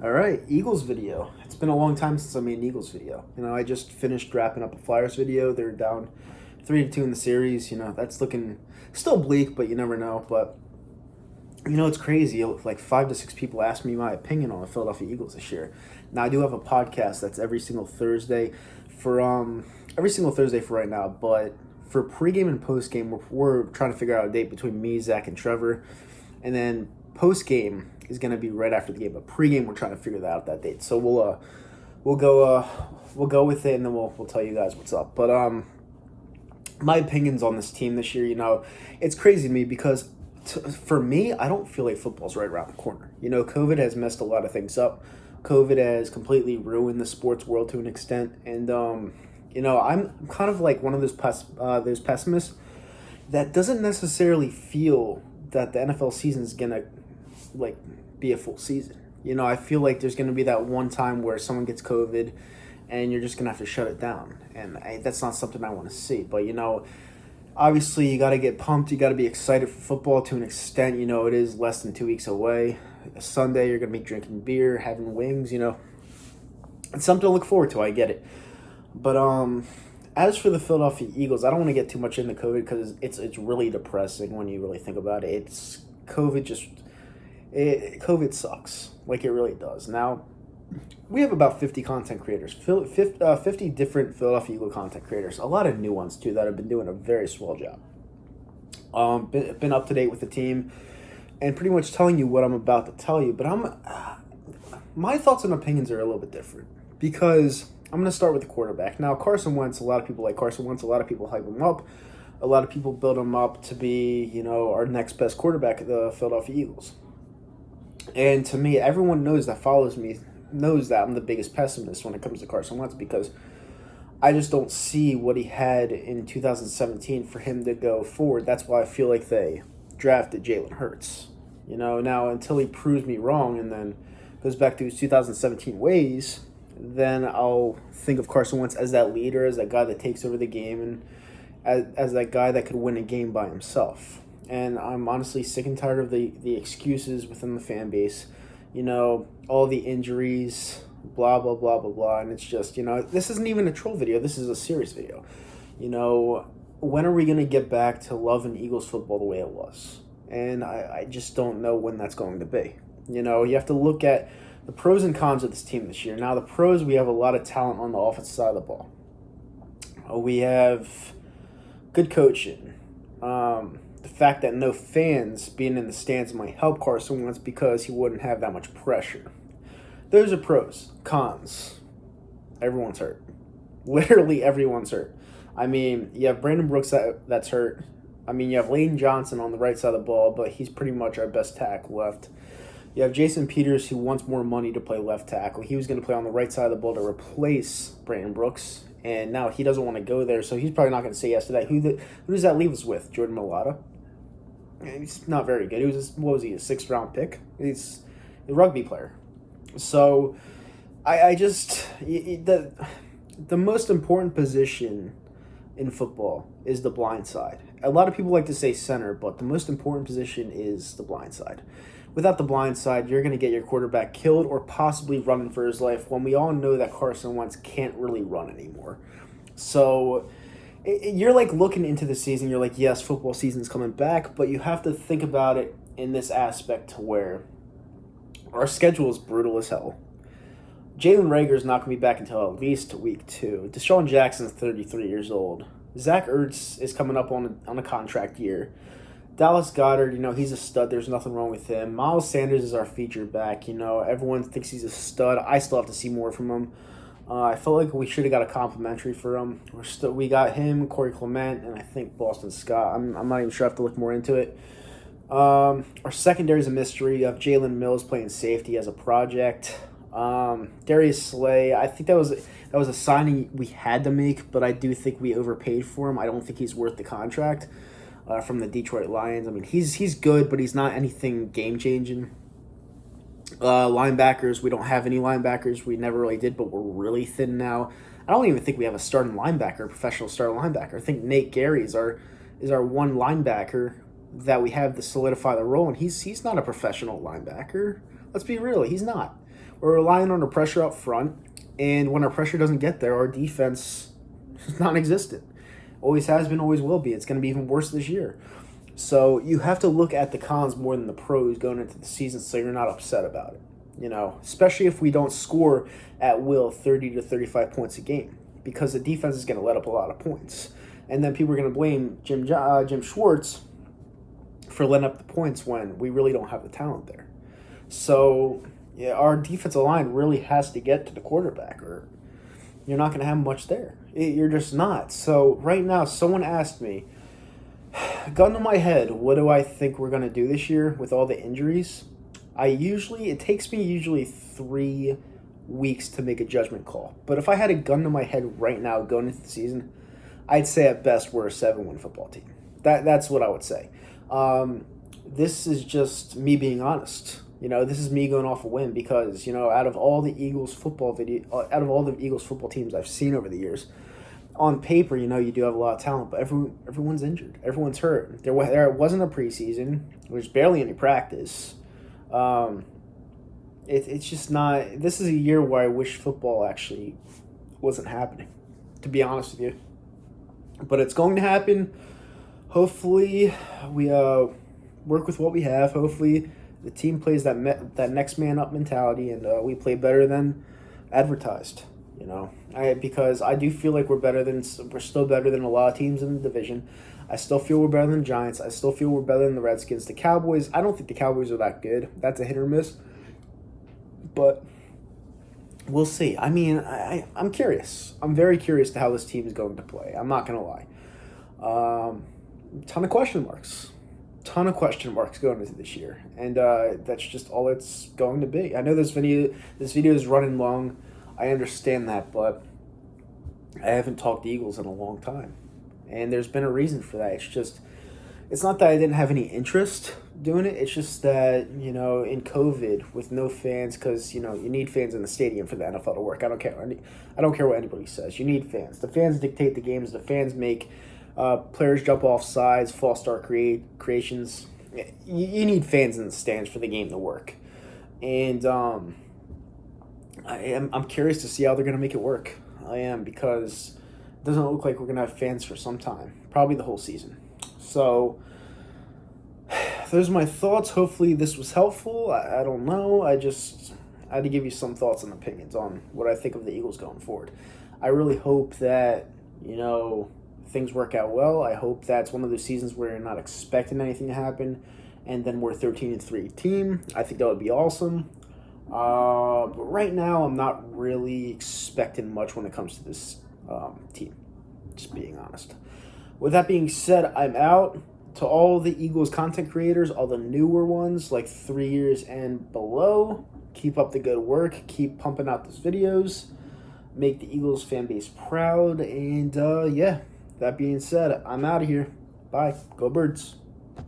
All right, Eagles video. It's been a long time since I made an Eagles video. I just finished wrapping up a Flyers video. They're down 3-2 in the series. That's looking still bleak, but you never know. But it's crazy. Like 5 to 6 people ask me my opinion on the Philadelphia Eagles this year. Now I do have a podcast that's every single Thursday for right now. But for pregame and postgame, we're trying to figure out a date between me, Zach, and Trevor, and then postgame is going to be right after the game. But pregame, we're trying to figure that date. So we'll go with it, and then we'll tell you guys what's up. But my opinions on this team this year, it's crazy to me because for me, I don't feel like football's right around the corner. COVID has messed a lot of things up. COVID has completely ruined the sports world to an extent, and I'm kind of like one of those pessimists that doesn't necessarily feel that the NFL season is gonna like be a full season. I feel like there's gonna be that one time where someone gets COVID, and you're just gonna have to shut it down, and that's not something I want to see. But obviously you got to get pumped. You got to be excited for football to an extent. It is less than 2 weeks away. Sunday you're gonna be drinking beer, having wings. It's something to look forward to. I get it, but as for the Philadelphia Eagles, I don't want to get too much into COVID because it's really depressing when you really think about it. It's COVID sucks, like it really does. Now, we have about 50 content creators, 50 different Philadelphia Eagle content creators, a lot of new ones too that have been doing a very swell job. Been up to date with the team and pretty much telling you what I'm about to tell you, but my thoughts and opinions are a little bit different because I'm going to start with the quarterback. Now, Carson Wentz, a lot of people like Carson Wentz. A lot of people hype him up. A lot of people build him up to be, our next best quarterback of the Philadelphia Eagles. And to me, everyone follows me knows that I'm the biggest pessimist when it comes to Carson Wentz because I just don't see what he had in 2017 for him to go forward. That's why I feel like they drafted Jalen Hurts. Now until he proves me wrong and then goes back to his 2017 ways, then I'll think of Carson Wentz as that leader, as that guy that takes over the game, and as that guy that could win a game by himself. And I'm honestly sick and tired of the excuses within the fan base. All the injuries, blah, blah, blah, blah, blah. And it's just, this isn't even a troll video. This is a serious video. When are we going to get back to loving Eagles football the way it was? And I just don't know when that's going to be. You have to look at the pros and cons of this team this year. Now, the pros, we have a lot of talent on the offensive side of the ball. We have good coaching. The fact that no fans being in the stands might help Carson Wentz because he wouldn't have that much pressure. Those are pros. Cons. Everyone's hurt. Literally everyone's hurt. You have Brandon Brooks that's hurt. You have Layden Johnson on the right side of the ball, but he's pretty much our best tackle left. You have Jason Peters, who wants more money to play left tackle. He was going to play on the right side of the ball to replace Brandon Brooks, and now he doesn't want to go there, so he's probably not going to say yes to that. Who does that leave us with? Jordan Mailata? He's not very good. He was, a 6th-round pick? He's a rugby player. So, the most important position in football is the blind side. A lot of people like to say center, but the most important position is the blind side. Without the blind side, you're going to get your quarterback killed or possibly running for his life when we all know that Carson Wentz can't really run anymore. So you're like looking into the season, you're like, yes, football season's coming back, but you have to think about it in this aspect to where our schedule is brutal as hell. Jalen Reagor's not going to be back until at least week 2. Deshaun Jackson's 33 years old. Zach Ertz is coming up on a contract year. Dallas Goedert, he's a stud. There's nothing wrong with him. Miles Sanders is our feature back. Everyone thinks he's a stud. I still have to see more from him. I felt like we should have got a complimentary for him. We got him, Corey Clement, and I think Boston Scott. I'm not even sure. I have to look more into it. Our secondary is a mystery. You have Jalen Mills playing safety as a project. Darius Slay, I think that was a signing we had to make, but I do think we overpaid for him. I don't think he's worth the contract from the Detroit Lions. He's good, but he's not anything game-changing. Linebackers, we don't have any linebackers. We never really did, but we're really thin now. I don't even think we have a starting linebacker, a professional starting linebacker. I think Nate Gary is our one linebacker that we have to solidify the role, and he's not a professional linebacker. Let's be real, he's not. We're relying on the pressure up front, and when our pressure doesn't get there, our defense is non-existent. Always has been, always will be. It's going to be even worse this year. So you have to look at the cons more than the pros going into the season, so you're not upset about it. Especially if we don't score at will 30 to 35 points a game, because the defense is going to let up a lot of points. And then people are going to blame Jim Schwartz for letting up the points when we really don't have the talent there. So, yeah, our defensive line really has to get to the quarterback, or you're not going to have much there. You're just not. So, right now, someone asked me, gun to my head, what do I think we're going to do this year with all the injuries? It takes me usually 3 weeks to make a judgment call. But if I had a gun to my head right now going into the season, I'd say at best we're a 7-win football team. That's what I would say. This is just me being honest. This is me going off a whim because, out of all the Eagles football teams I've seen over the years, on paper, you do have a lot of talent, but everyone's injured. Everyone's hurt. There wasn't a preseason. There was barely any practice. It's just not. This is a year where I wish football actually wasn't happening, to be honest with you. But it's going to happen. Hopefully, we work with what we have. Hopefully, the team plays that next man up mentality, and we play better than advertised. Because I do feel like we're still better than a lot of teams in the division. I still feel we're better than the Giants. I still feel we're better than the Redskins. The Cowboys, I don't think the Cowboys are that good. That's a hit or miss. But we'll see. I mean, I'm curious. I'm very curious to how this team is going to play. I'm not going to lie. Ton of question marks. Ton of question marks going into this year. And that's just all it's going to be. I know this video is running long. I understand that, but I haven't talked to Eagles in a long time. And there's been a reason for that. It's not that I didn't have any interest doing it. It's just that, in COVID with no fans, because, you need fans in the stadium for the NFL to work. I don't care what anybody says. You need fans. The fans dictate the games. The fans make players jump off sides, false start creations. You need fans in the stands for the game to work. And I'm curious to see how they're going to make it work. I am, because it doesn't look like we're going to have fans for some time, probably the whole season. So those are my thoughts. Hopefully this was helpful. I don't know. I had to give you some thoughts and opinions on what I think of the Eagles going forward. I really hope that, things work out well. I hope that's one of those seasons where you're not expecting anything to happen, and then we're a 13-3 team. I think that would be awesome. But right now, I'm not really expecting much when it comes to this team, just being honest. With that being said, I'm out. To all the Eagles content creators, all the newer ones, like 3 years and below, keep up the good work. Keep pumping out those videos. Make the Eagles fan base proud. And, that being said, I'm out of here. Bye. Go Birds.